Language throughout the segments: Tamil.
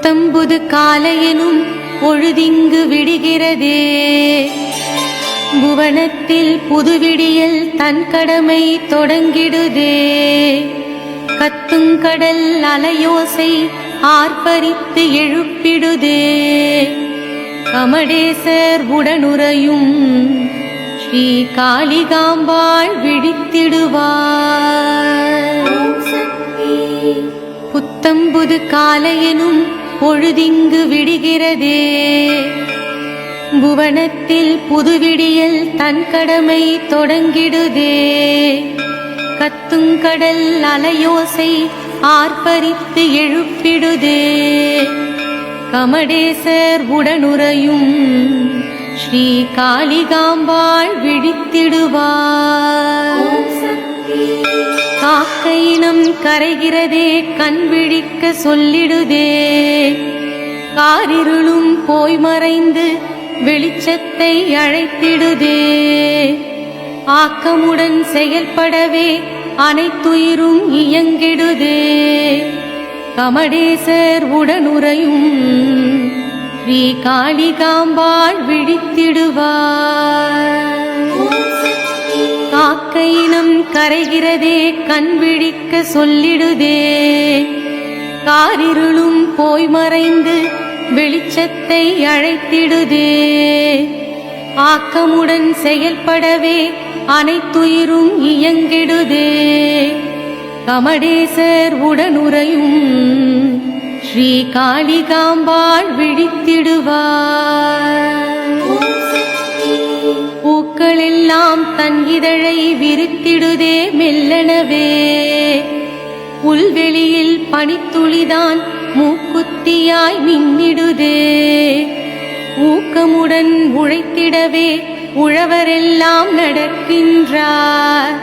புத்தம்புது காலையெனும் பொழுதிங்கு விடுகிறதே. புவனத்தில் புதுவிடியல் தன் கடமை தொடங்கிடுதே. கத்துங்கடல் அலையோசை ஆர்ப்பரித்து எழுப்பிடுதே. கமடேசர் உடனுறையும் ஸ்ரீ காளிகாம்பாள் விழித்திடுவார். புத்தம்புது காலையெனும் பொழுதிங்கு விடுகிறதே. புவனத்தில் புதுவிடியல் தன் கடமை தொடங்கிடுதே. கத்துங்கடல் அலையோசை ஆர்ப்பரித்து எழுப்பிடுதே. கமடேசர் உடனுறையும் ஸ்ரீ காளிகாம்பாள் விழித்திடுவார். காக்கையினம் கரைகிறதே கண் விழிக்க சொல்லிடுதே. காரிருளும் போய் மறைந்து வெளிச்சத்தை அழைத்திடுதே. ஆக்கமுடன் செயல்படவே அனைத்துயிரும் இயங்கிடுதே. கமடேசர் உடனுறையும் ஸ்ரீ காளிகாம்பாள் விழித்திடுவார். காக்கையினம் கரைகிறதே கண் விழிக்க சொல்லிடுதே. காரிருளும் போய் மறைந்து வெளிச்சத்தை அழைத்திடுதே. ஆக்கமுடன் செயல்படவே அனைத்துயிரும் இயங்கிடுதே. கமடேசர் உடனுறையும் ஸ்ரீ காளிகாம்பாள் விழித்திடுவார். பூக்களெல்லாம் தன் இதழை விரித்திடுதே மெல்லனவே. புல்வெளியில் பனித்துளிதான் மூக்குத்தியாய் மின்னிடுதே. ஊக்கமுடன் உழைத்திடவே உழவரெல்லாம் நடக்கின்றார்.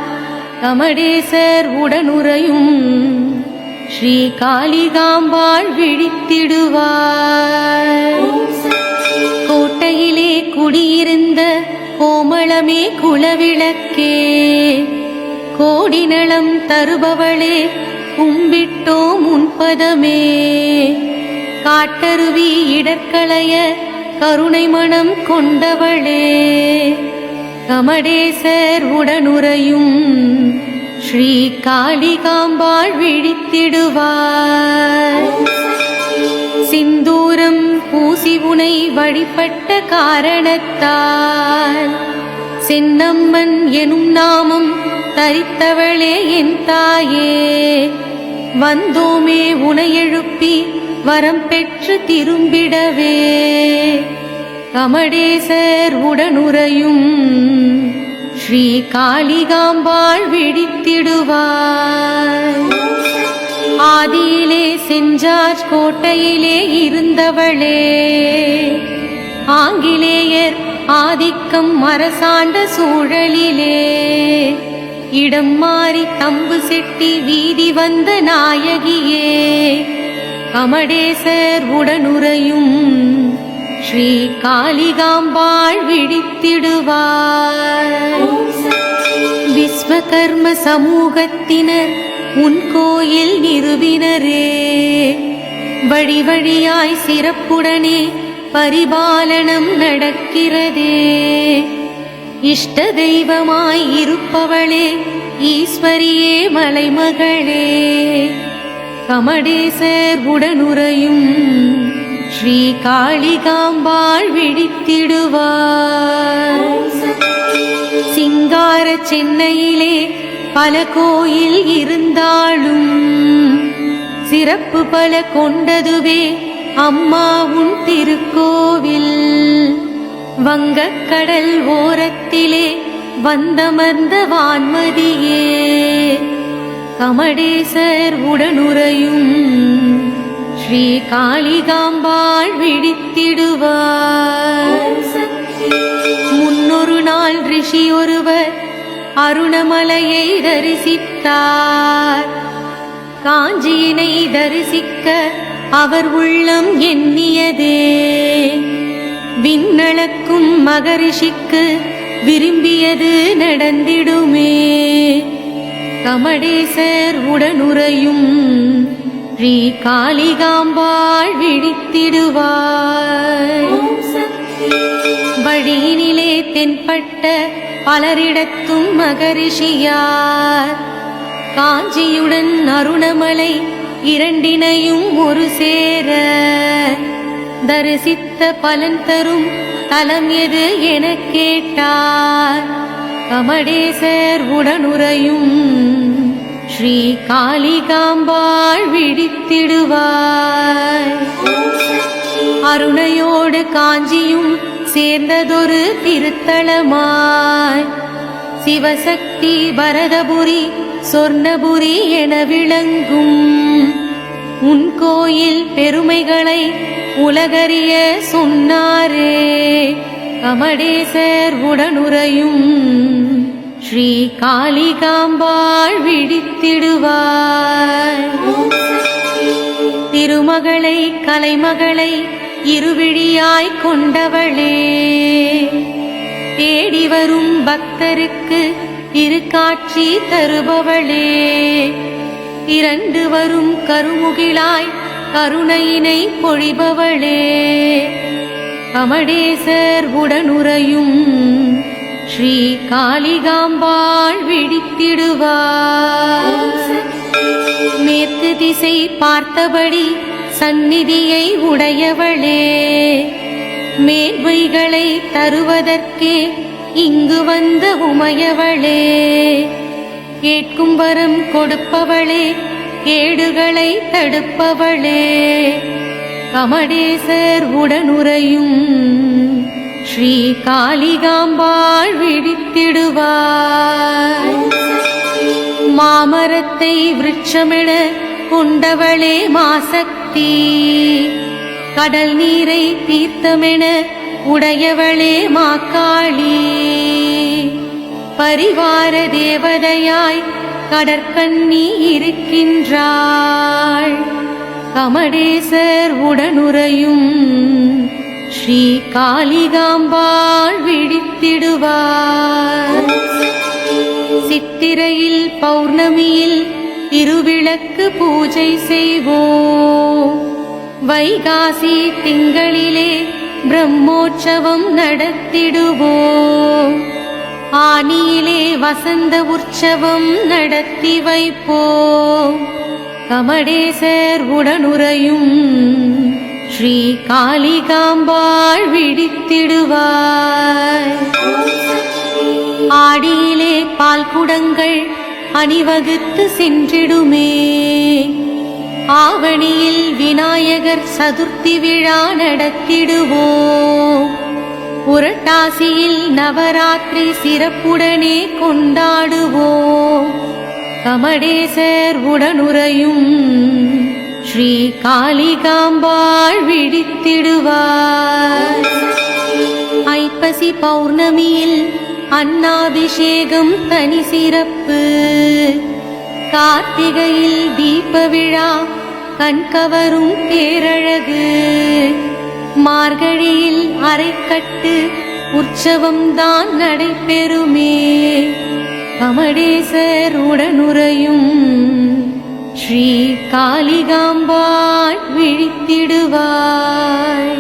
கமடேசர் உடனுறையும் ஸ்ரீ காளிகாம்பாள் விழித்திடுவார். கோட்டையிலே குடியிருந்த கோமளமே குலவிளக்கே. கோடி நலம் தருபவளே கும்பிட்டோம் உன்பதமே. காட்டருவி இடர்களைய கருணை மனம் கொண்டவளே. கமடேசர் உடனுறையும் ஸ்ரீ காளிகாம்பாள் விழித்திடுவார். சிந்தூரம் பூசி உனை வழிபட்ட காரணத்தால் சென்னம்மன் எனும் நாமம் தரித்தவளே என் தாயே. வந்தோமே உனை எழுப்பி வரம் பெற்று திரும்பிடவே. கமடேசர் உடனுறையும் ஸ்ரீ காளிகாம்பாள் விழித்திடுவார். ஆதியிலே செஞ்சார் கோட்டையிலே இருந்தவளே. ஆங்கிலேயர் ஆதிக்கம் அரசாண்ட சூழலிலே இடம் மாறி தம்பு செட்டி வீதி வந்த நாயகியே. கமடேசர் உடனுறையும் ஸ்ரீ காளிகாம்பாள் விழித்திடுவார். விஸ்வகர்ம சமூகத்தினர் உன் கோயில் நிறுவினரே. வழி வழியாய் சிறப்புடனே பரிபாலனம் நடக்கிறதே. இஷ்ட தெய்வமாய் இருப்பவளே ஈஸ்வரியே மலைமகளே. கமடேசர் உடனுறையும் ஸ்ரீ காளிகாம்பாள் விழித்திடுவார். சிங்கார சென்னையிலே பல கோயில் இருந்தாலும் சிறப்பு பல கொண்டதுவே அம்மா உன் திருக்கோவில். வங்கக்கடல் ஓரத்திலே வந்தமர்ந்த வான்மதியே. கமடேசர் உடனுறையும் ஸ்ரீ காளிகாம்பாள் விழித்திடுவார். முன்னொரு நாள் ரிஷி ஒருவர் அருணமலையை தரிசித்தார். காஞ்சியினை தரிசிக்க அவர் உள்ளம் எண்ணியதே. விண்ணளக்கும் மகரிஷிக்கு விரும்பியது நடந்திடுமே. கமடேசர் உடனுறையும் ஸ்ரீ காளிகாம்பாள் விழித்திடுவாய். வழியினிலே தென்பட்ட பலரிடத்தும் மகரிஷியார் காஞ்சியுடன் அருணமலை இரண்டினையும் ஒரு சேர தரிசித்த பலன் தரும் தலம் எது எனக் கேட்டார். கமடேசர் உடனுறையும் ஸ்ரீ காளிகாம்பாள் விழித்திடுவாய். அருணையோடு காஞ்சியும் சேர்ந்ததொரு திருத்தலமாய் சிவசக்தி பரதபுரி சொர்ணபுரி என விளங்கும் உன் கோயில் பெருமைகளை உலகறிய சொன்னாரே. கமடேசர் உடனுறையும் ஸ்ரீ காளிகாம்பாள் விழித்திடுவாய். திருமகளை கலைமகளை இருவிழியாய் கொண்டவளே, தேடி வரும் பக்தருக்கு திருக்காட்சி தருபவளே, இரண்டு வரும் கருமுகிலாய் கருணையினை பொழிபவளே. கமடேசர் உடனுறையும் ஸ்ரீ காளிகாம்பாள் விழித்திடுவாய். மேற்கு திசை பார்த்தபடி சந்நிதியை உடையவளே, மேன்மைகளை தருவதற்கே இங்கு வந்த உமையவளே, கேட்கும் வரம் கொடுப்பவளே, கேடுகளை தடுப்பவளே. கமடேசர் உடனுறையும் ஸ்ரீ காளிகாம்பாள் விழித்திடுவாய். மாமரத்தை விருட்சமென கொண்டவளே மாசக்தி, கடல் நீரை தீர்த்தமென உடையவளே மாக்காளி, பரிவார தேவதையாய் கடற்கண்ணி இருக்கின்றாள். கமடேசர் உடனுறையும் ஸ்ரீ காளிகாம்பாள் விழித்திடுவார். சித்திரையில் பௌர்ணமியில் திருவிளக்கு பூஜை செய்வோம். வைகாசி திங்களிலே பிரம்மோற்சவம் நடத்திடுவோம். ஆனியிலே வசந்த உற்சவம் நடத்தி வைப்போம். கமடேசர் உடனுறையும் ஸ்ரீ காளிகாம்பாள் விழித்திடுவாய். ஆடியிலே பால் குடங்கள் அணிவகுத்து சென்றிடுமே. ஆவணியில் விநாயகர் சதுர்த்தி விழா நடத்திடுவோம். புரட்டாசியில் நவராத்திரி சிறப்புடனே கொண்டாடுவோம். கமடேசர் உடனுறையும் ஸ்ரீ காளிகாம்பாள் விழித்திடுவாய். ஐப்பசி பௌர்ணமியில் அன்னாபிஷேகம் தனி சிறப்பு. கார்த்திகையில் தீப விழா கண்கவரும் பேரழகு. மார்கழியில் அரைக்கட்டு உற்சவம் தான் நடைபெறுமே. கமடேசர் உடனுறையும் ஸ்ரீ காளிகாம்பாள் விழித்திடுவாய்.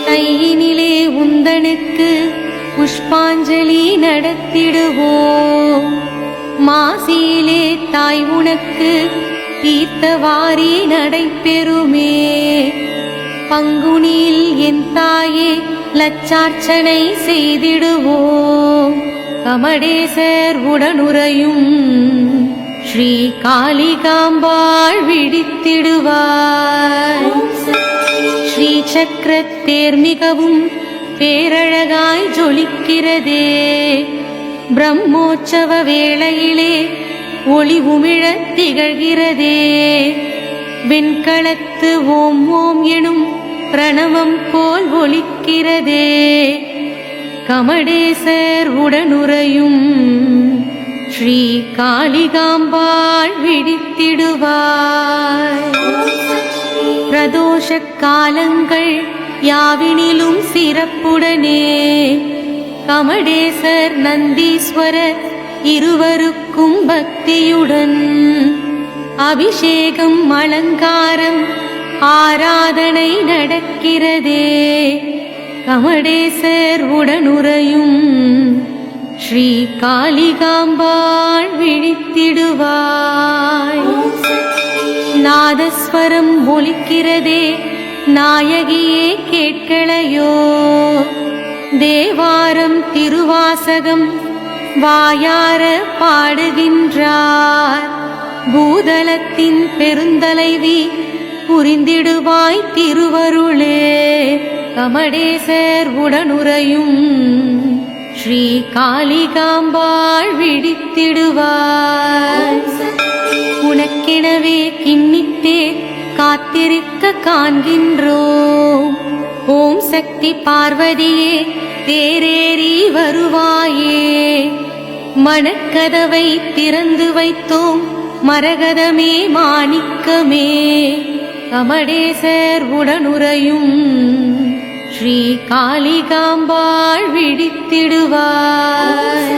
தையினிலே உந்தனுக்கு புஷ்பாஞ்சலி நடத்திடுவோம். மாசியிலே தாய் உனக்கு தீர்த்தவாரி நடைபெறுமே. பங்குனியில் என் தாயே லட்சார்ச்சனை செய்திடுவோம். கமடேசர் உடனுறையும் ஸ்ரீ காளிகாம்பாள் விழித்திடுவாய். ஸ்ரீ சக்கரத்தேர் மிகவும் பேரழகாய் ஜொலிக்கிறதே. பிரம்மோற்சவ வேளையிலே ஒளி உமிழத் திகழ்கிறதே. வெண்கலத்து ஓம் ஓம் எனும் பிரணவம் போல் ஒலிக்கிறதே. கமடேசர் உடனுறையும் ஸ்ரீ காளிகாம்பாள் விழித்திடுவாய். பிரதோஷ காலங்கள் யாவினிலும் சிறப்புடனே கமடேசர் நந்தீஸ்வரர் இருவருக்கும் பக்தியுடன் அபிஷேகம் அலங்காரம் ஆராதனை நடக்கிறதே. கமடேசர் உடனுறையும் ஸ்ரீ காளிகாம்பாள் விழித்திடுவாய். நாதஸ்வரம் ஒலிக்கிறதே, நாயகியே கேட்களையோ. தேவாரம் திருவாசகம் வாயார பாடுகின்றார். பூதலத்தின் பெருந்தலைவி புரிந்திடுவாய் திருவருளே. கமடேசர் உடனுறையும் ஸ்ரீ காளிகாம்பாள் விழித்திடுவாய். உனக்கெனவே கிண்ணித்தே காத்திருக்க காண்கின்றோம். ஓம் சக்தி பார்வதியே தேரேறி வருவாயே. மணக்கதவை திறந்து வைத்தோம், மரகதமே மாணிக்கமே. கமடேசர் உடனுறையும் ஸ்ரீ காளிகாம்பாள் விழித்திடுவாய்.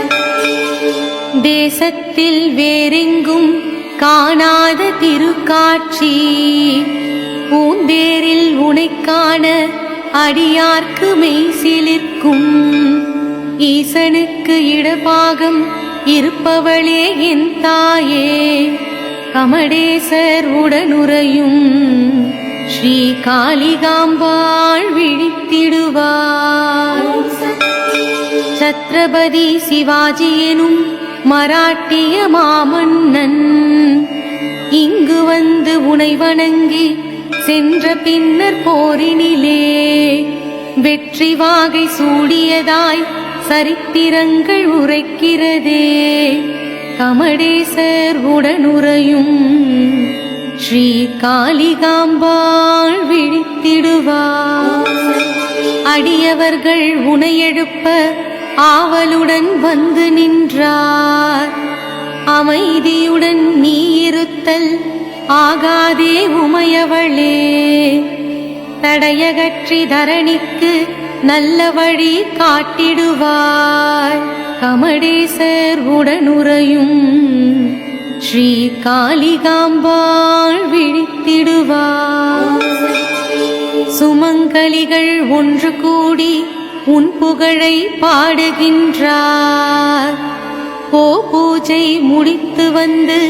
தேசத்தில் வேறெங்கும் காணாத திருக்காட்சி, பூந்தேரில் உனைக்காண அடியார்க்கு மெய்சிலிர்க்கும். ஈசனுக்கு இடபாகம் இருப்பவளே என் தாயே. கமடேசர் உடனுறையும் ஸ்ரீ காளிகாம்பாள் விழித்திடுவாய். சத்ரபதி சிவாஜி எனும் மராட்டிய மாமன்னன் இங்கு வந்து உனை வணங்கி சென்ற பின்னர் போரினிலே வெற்றி வாகை சூடியதாய் சரித்திரங்கள் உரைக்கிறதே. கமடேசர் உடனுறையும் ஸ்ரீ காளிகாம்பாள் விழித்திடுவார். அடியவர்கள் உனை எழுப்ப ஆவலுடன் வந்து நின்றார். அமைதியுடன் நீ இருத்தல் ஆகாதே உமையவளே. தடையகற்றி தரணிக்கு நல்ல வழி காட்டிடுவாய். கமடேசர் உடனுறையும் ஸ்ரீ காளிகாம்பாள் விழித்திடுவார். சுமங்கலிகள் ஒன்று கூடி உன் புகழை பாடுகின்றார். பூஜை முடித்து வந்து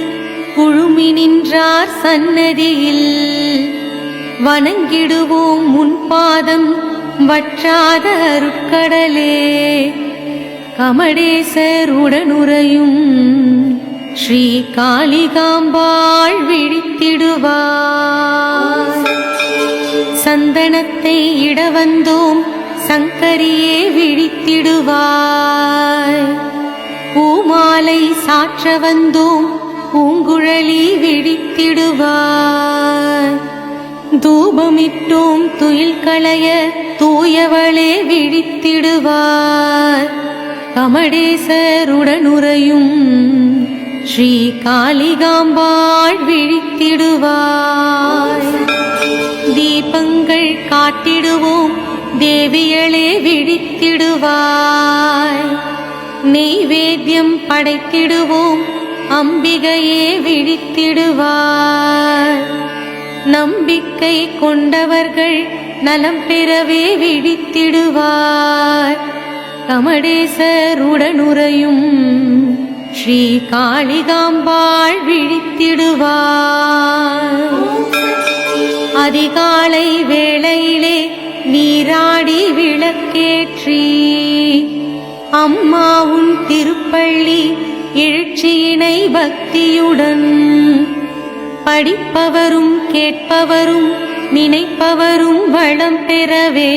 குழுமி நின்றார் சன்னதியில். வணங்கிடுவோம் உன் பாதம் வற்றாத அருட்கடலே. கமடேசர் உடனுறையும் ஸ்ரீ காளிகாம்பாள் விழித்திடுவார். சந்தனத்தை இட வந்தோம் சங்கரியே விழித்திடுவாய். பூமாலை சாற்ற வந்தோம் பூங்குழலி விழித்திடுவாய். தூபமிட்டோம் துயில் களைய தூயவளே விழித்திடுவார். கமடேசர் உடனுறையும் ஸ்ரீ காளிகாம்பாள் விழித்திடுவாய். தீபங்கள் காட்டிடுவோம் தேவியளே விழித்திடுவாய். நெய்வேத்தியம் படைத்திடுவோம் அம்பிகையே விழித்திடுவாய். நம்பிக்கை கொண்டவர்கள் நலம் பெறவே விழித்திடுவார். கமடேசர் உடனுறையும் ஸ்ரீ காளிகாம்பாள் விழித்திடுவார். அதிகாலை வேளையிலே நீராடி விளக்கேற்றி அம்மா உன் திருப்பள்ளி எழுச்சியினை பக்தியுடன் படிப்பவரும் கேட்பவரும் நினைப்பவரும் வளம் பெறவே.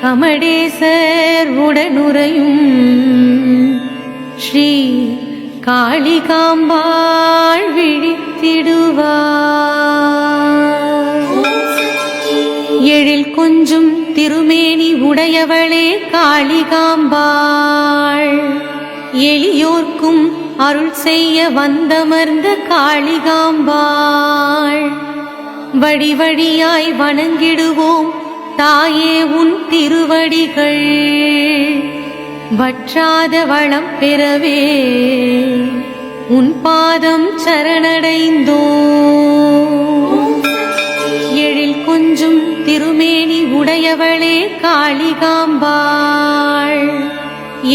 கமடேசர் உடனுறையும் ஸ்ரீ காளிகாம்பாள் விழித்திடுவார். எழில் கொஞ்சும் திருமேனி உடையவளே காளிகாம்பாள். எளியோர்க்கும் அருள் செய்ய வந்தமர்ந்த காளிகாம்பாள். வழி வழியாய் வணங்கிடுவோம் தாயே உன் திருவடிகள். வற்றாத வளம் பெறவே உன் பாதம் சரணடைந்தோ. எழில் கொஞ்சும் திருமேனி உடையவளே காளிகாம்பாள்,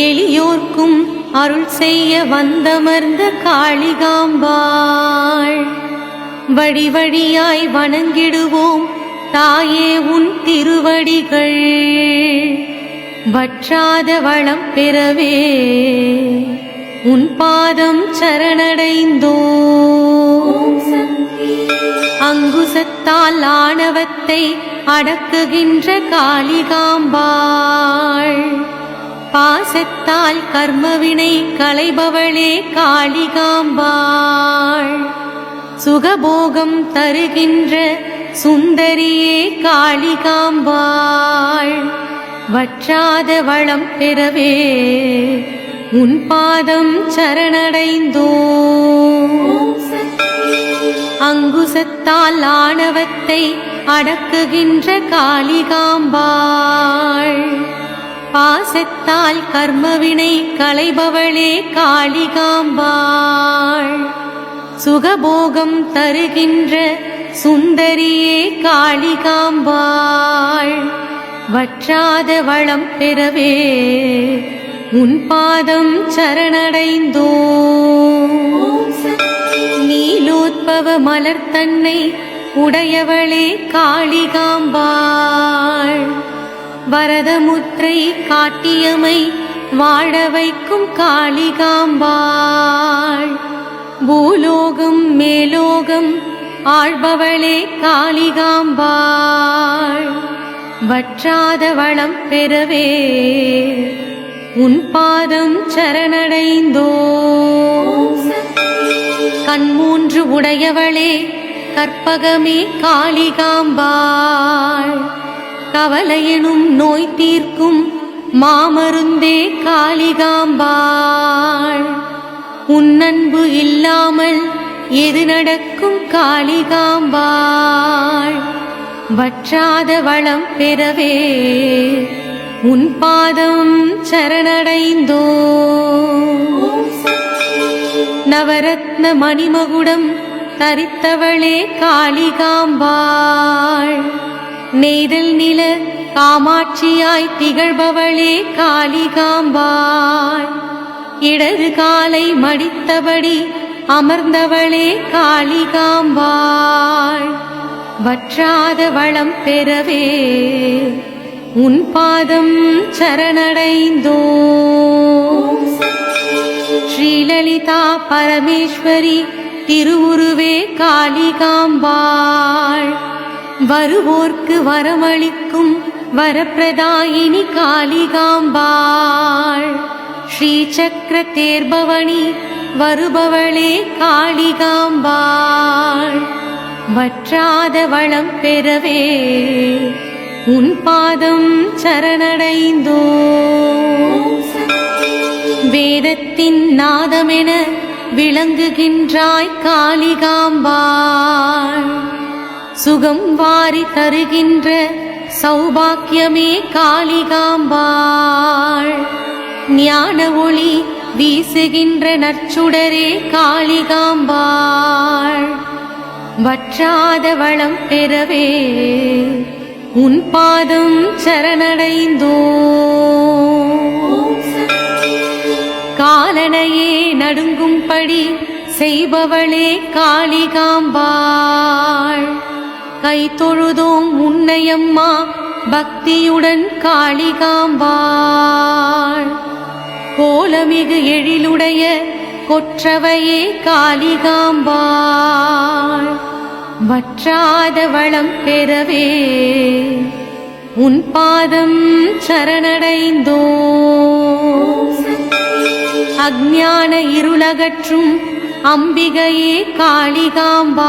எளியோர்க்கும் அருள் செய்ய வந்தமர்ந்த காளிகாம்பாள். வழி வழியாய் வணங்கிடுவோம் தாயே உன் திருவடிகள், வற்றாத வளம் பெறவே உன் பாதம் சரணடைந்தோ. அங்குசத்தால் ஆணவத்தை அடக்குகின்ற காளிகாம்பாள், பாசத்தால் கர்மவினை களைபவளே காளிகாம்பாள். சுகபோகம் தருகின்ற சுந்தரியே காளிகாம்பாள், வற்றாத வளம் பெறவே உன் பாதம் சரணடைந்தோ. அங்குசத்தால் ஆணவத்தை அடக்குகின்ற காளிகாம்பாள், பாசத்தால் கர்மவினை களைபவளே காளிகாம்பாள். சுகபோகம் தருகின்ற சுந்தரியே காளிகாம்பாள், வற்றாத வளம் பெறவே உன் பாதம் சரணடைந்தோ. நீலோத்பவ மலர் தன்னை உடையவளே காளிகாம்பாள், வரதமுத்திரை காட்டியமை வாழ வைக்கும் காளிகாம்பாள். பூலோகம் மேலோகம் ஆள்பவளே காளிகாம்பாள், வற்றாத வளம் பெறவே உன் பாதம் சரணடைந்தோ. கண்மூன்று உடையவளே கற்பகமே காளிகாம்பாள், கவலையெனும் நோய் தீர்க்கும் மாமருந்தே காளிகாம்பாள். உன் அன்பு இல்லாமல் எது நடக்கும் காளிகாம்பாள், வற்றாத வளம் பெறவே உன் பாதம் சரணடைந்தோ. நவரத்ன மணிமகுடம் தரித்தவளே காளிகாம்பாள், நெய்தல் நில காமாட்சியாய் திகழ்பவளே காளிகாம்பாள். இடது காலை மடித்தபடி அமர்ந்தவளே காளிகாம்பாள், வற்றாத வளம் பெறவே உன் பாதம் சரணடைந்தோ. ஸ்ரீலலிதா பரமேஸ்வரி திருவுருவே காளிகாம்பாள், வருவோர்க்கு வரமளிக்கும் வரப்பிரதாயினி காளிகாம்பாள். ஸ்ரீசக்கர தேர்பவனி வருபவளே காளிகாம்பாள், வற்றாத வளம் பெறவே உன் பாதம் சரணடைந்தோ. வேதத்தின் நாதமென விளங்குகின்றாய் காளிகாம்பாள், சுகம் வாரி தருகின்ற சௌபாக்கியமே காளிகாம்பாள். ஞான ஒளி வீசுகின்ற நற்சுடரே காளிகாம்பாள், வற்றாத வளம் பெறவே உன் பாதம் சரணடைந்தோ. காலனையே நடுங்கும்படி செய்பவளே காளிகாம்பாள், கை தொழுதோம் உன்னையம்மா பக்தியுடன் காளிகாம்பாள். கோலமிகு எழிலுடைய கொற்றவையே காளிகாம்பாள், வற்றாத வளம் பெறவே உன் பாதம் சரணடைந்தோ. அஞ்ஞான இருளகற்றும் அம்பிகையே காளிகாம்பாள்,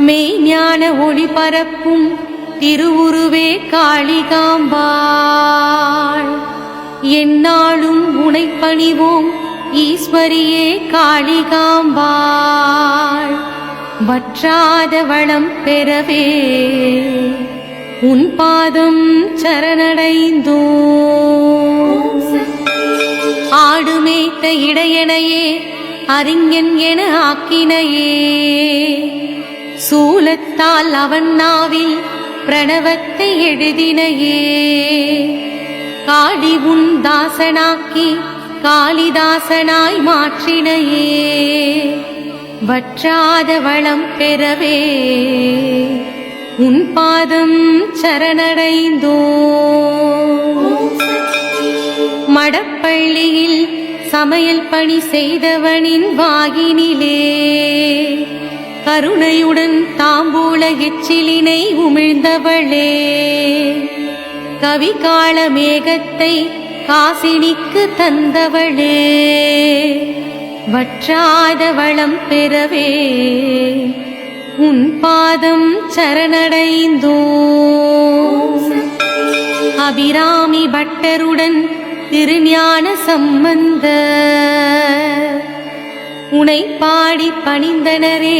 மெய்ஞான ஒளி பரப்பும் திருவுருவே காளிகாம்பாள். எந்நாளும் உனை பணிவோம் ஈஸ்வரியே காளிகாம்பாள், வற்றாத வளம் பெறவே உன் பாதம் சரணடைந்தோ. ஆடுமேத்த இடையனையே அறிஞன் என ஆக்கினையே சூலத்தால் அவன் நாவில் பிரணவத்தை எழுதினையே காடி உன் தாசனாக்கி காளிதாசனாய் மாற்றினையே வற்றாத வளம் பெறவே உன் பாதம் சரணடைந்தோ மடப்பள்ளியில் சமையல் பணி செய்தவனின் வாகினிலே கருணையுடன் தாம்பூல எச்சிலினை உமிழ்ந்தவளே கவிகால மேகத்தை காசினிக்கு தந்தவளே வற்றாத வளம் பெறவே உன் பாதம் சரணடைந்தோ அபிராமி பட்டருடன் திருஞான சம்பந்த உனை பாடி பணிந்தனரே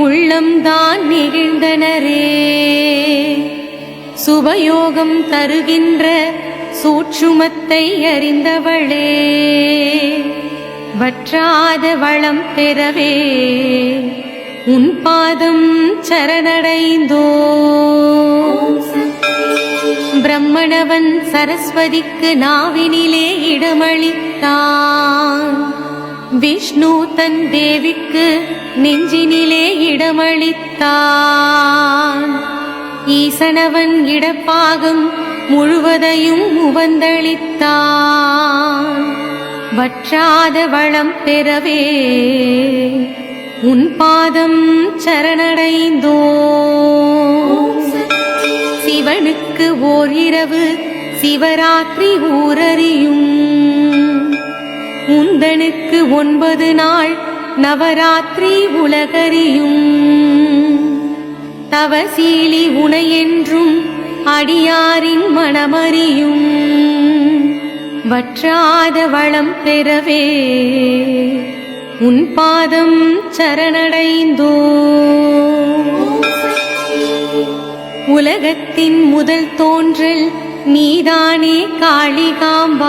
உள்ளம்தான் நெகிழ்ந்தனரே சுபயோகம் தருகின்ற சூட்சுமத்தை அறிந்தவளே வற்றாத வளம் பெறவே உன் பாதம் சரணடைந்தோ பிரம்மணவன் சரஸ்வதிக்கு நாவினிலே இடமளித்தான் விஷ்ணு தன் தேவிக்கு நெஞ்சினிலே இடமளித்தான் ஈசனவன் இடப்பாகம் முழுவதையும் உவந்தளித்தான் வற்றாத வளம் பெறவே உன் பாதம் சரணடைந்தோ சிவனுக்கு ஓர் இரவு சிவராத்திரி ஊரறியும் உந்தனுக்கு 9 நாள் நவராத்திரி உலகறியும் தவசீலி உனையென்றும் அடியாரின் மனமறியும் வற்றாத வளம் பெறவே உன் பாதம் சரணடைந்தோ உலகத்தின் முதல் தோன்றல் நீதானே காளிகாம்பாள்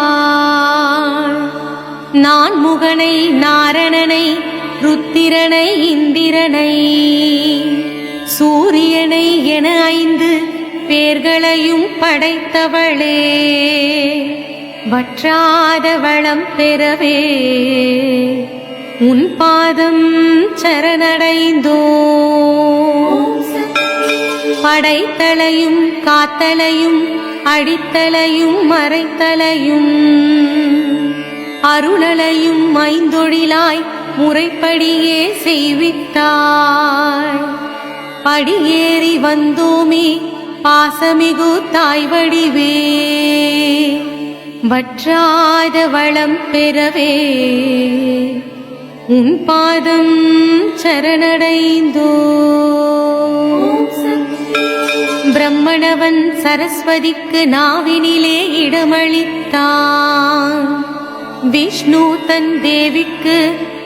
நான் முகனை நாரணனை ருத்திரனை இந்திரனை சூரியனை என 5 பேர்களையும் படைத்தவளே வற்றாத வளம் பெறவே உன் பாதம் சரணடைந்தோ படைத்தலையும் காத்தலையும் அடித்தலையும் மறைத்தலையும் அருளலையும் 5 தொழிலாய் முறைப்படியே செய்வித்தாய் படியேறி வந்தோமே பாசமிகு தாய் வடிவே வற்றாத வளம் பெறவே உன் பாதம் சரணடைந்தோ பிரம்மணவன் சரஸ்வதிக்கு நாவினிலே இடமளித்தான் விஷ்ணு தன் தேவிக்கு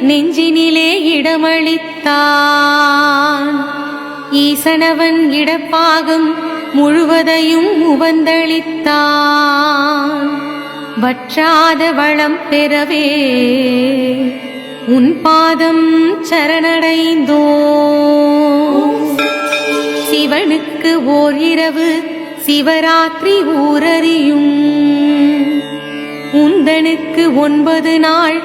நெஞ்சினிலே இடமளித்தான் ஈசனவன் இடப்பாகம் முழுவதையும் உவந்தளித்தான் வற்றாத வளம் பெறவே உன் பாதம் சரணடைந்தோ சிவனுக்கு ஓர் இரவு சிவராத்திரி ஊரறியும் உந்தனுக்கு 9 நாள்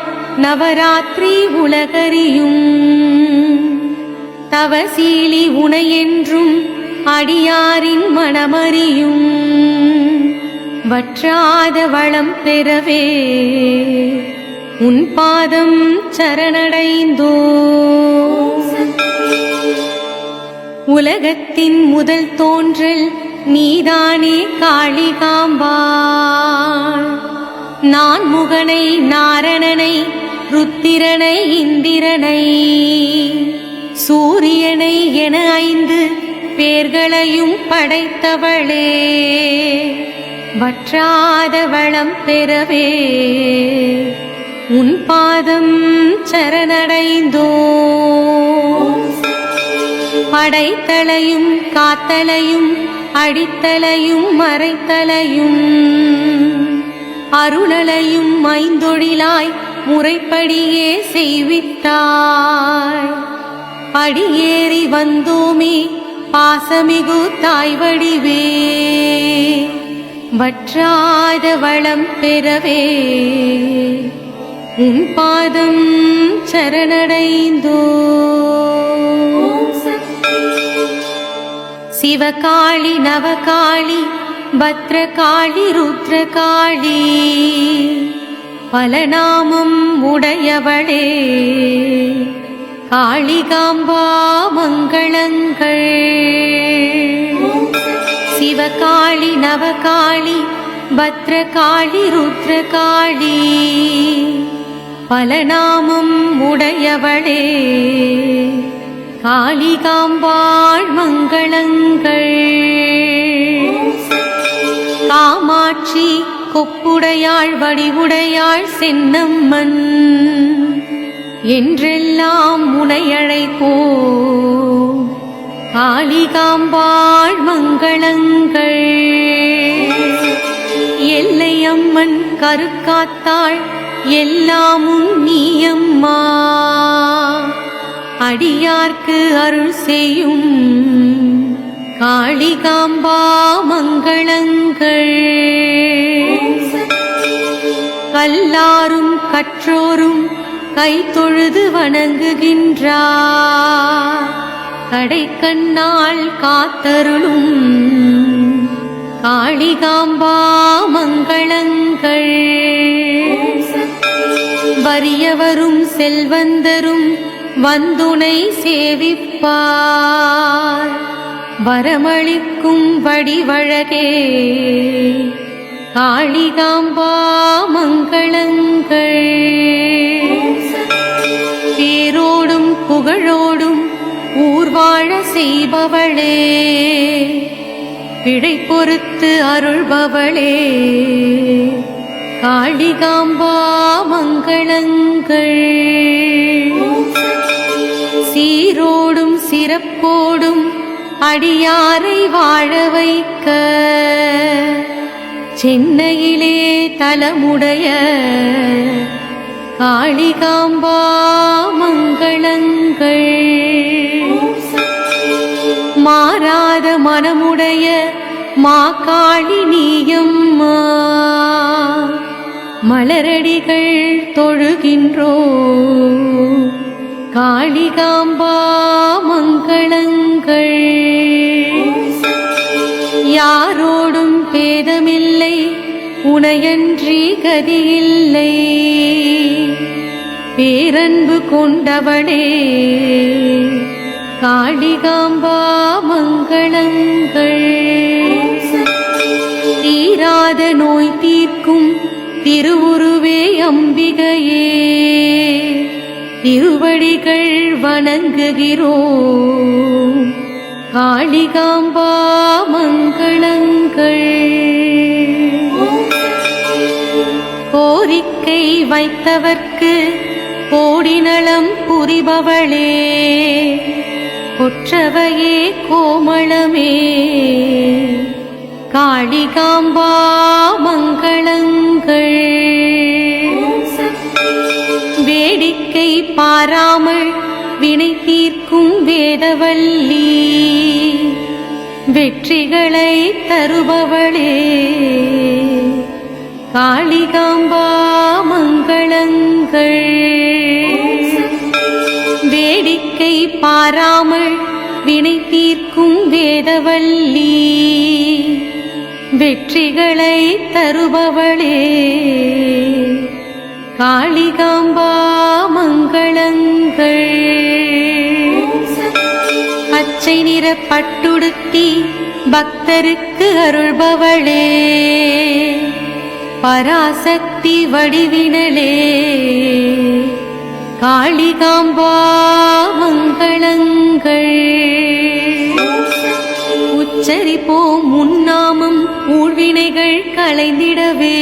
நவராத்திரி உலகறியும் தவசீலி உனையென்றும் அடியாரின் மனமறியும் வற்றாத வளம் பெறவே உன் பாதம் சரணடைந்தோ உலகத்தின் முதல் தோன்றல் நீதானே காளிகாம்பாள் நான் முகனை நாரணனை ருத்திரனை இந்திரனை சூரியனை என 5 பேர்களையும் படைத்தவளே வற்றாத வளம் பெறவே உன் பாதம் சரணடைந்தோ படைத்தலையும் காத்தலையும் அடித்தலையும் மறைத்தலையும் அருளலையும் ஐந்தொழிலாய் முறைப்படியே செய்வித்தாய். படியேறி வந்தோமே பாசமிகு தாய் வடிவே, வற்றாத வளம் பெறவே உன் பாதம் சரணடைந்தோ. சிவகாளி நவகாளி பத்ரகாளி ருத்ரகாளி, பல நாமம் உடையவளே காளிகாம்பா மங்களங்கள். சிவகாளி நவகாளி பத்ரகாளி ருத்ரகாளி, பல நாமம் உடையவளே காளிகாம்பாள் மங்களங்கள். காமாட்சி கொப்புடையாள் வடிவுடையாள் சென்னம்மன், என்றெல்லாம் முனையழைப்போ காளிகாம்பாள் மங்களங்கள். எல்லையம்மன் கருக்காத்தாள் எல்லாமும் நீயம்மா, அடியார்க்கு அருள் செய்யும் காளிகாம்பா மங்களங்கள். கல்லாரும் கற்றோரும் கை தொழுது வணங்குகின்றார், கடைக்கண்ணால் காத்தருளும் காளிகாம்பா மங்களங்கள். வறியவரும் செல்வந்தரும் வந்துனை சேவிப்பார், வரமளிக்கும் வடிவழகே காளிகாம்பா மங்களங்கள். பேரோடும் புகழோடும் ஊர்வாழ செய்பவளே, பிழை பொறுத்து அருள்பவளே காளிகாம்பா மங்களங்கள். சீரோடும் சிறப்போடும் அடியாரை வாழ வைக்க, சென்னையிலே தலமுடைய காளிகாம்பா மங்களங்கள். மாறாத மனமுடைய மாகாளி நீயம்மா, மலரடிகள் தொழுகின்றோ காளிகாம்பா மங்களங்கள். யாரோடும் பேதமில்லை உனையன்றி கதியில்லை, பேரன்பு கொண்டவளே காளிகாம்பா மங்களங்கள். தீராத நோய் தீர்க்கும் திருவுருவே அம்பிகையே, திருவடிகள் வணங்குகிறோம் காளிகாம்பா மங்களங்கள். கோரிக்கை வைத்தவர்க்கு கோடி நலம் புரிபவளே, கொற்றவையே கோமளமே காளிகாம்பா மங்களங்கள். வேடிக்கை பாராமல் வினை தீர்க்கும் வேதவல்லி, வெற்றிகளை தருபவளே காளிகாம்பா மங்களங்கள். வேடிக்கை பாராமல் வினை தீர்க்கும் வேதவல்லி, வெற்றிகளை தருபவளே காளிகாம்பா மங்களங்கள். பச்சை நிற பட்டுடுத்தி பக்தருக்கு அருள்பவளே, பராசக்தி வடிவினளே காளிகாம்பா மங்களங்கள். உச்சரிப்போம் முன்னாமம் ஊழ்வினைகள் களைந்திடவே,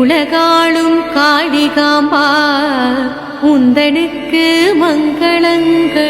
உலகாளும் காளிகாம்பா உந்தனுக்கு மங்களங்கள்.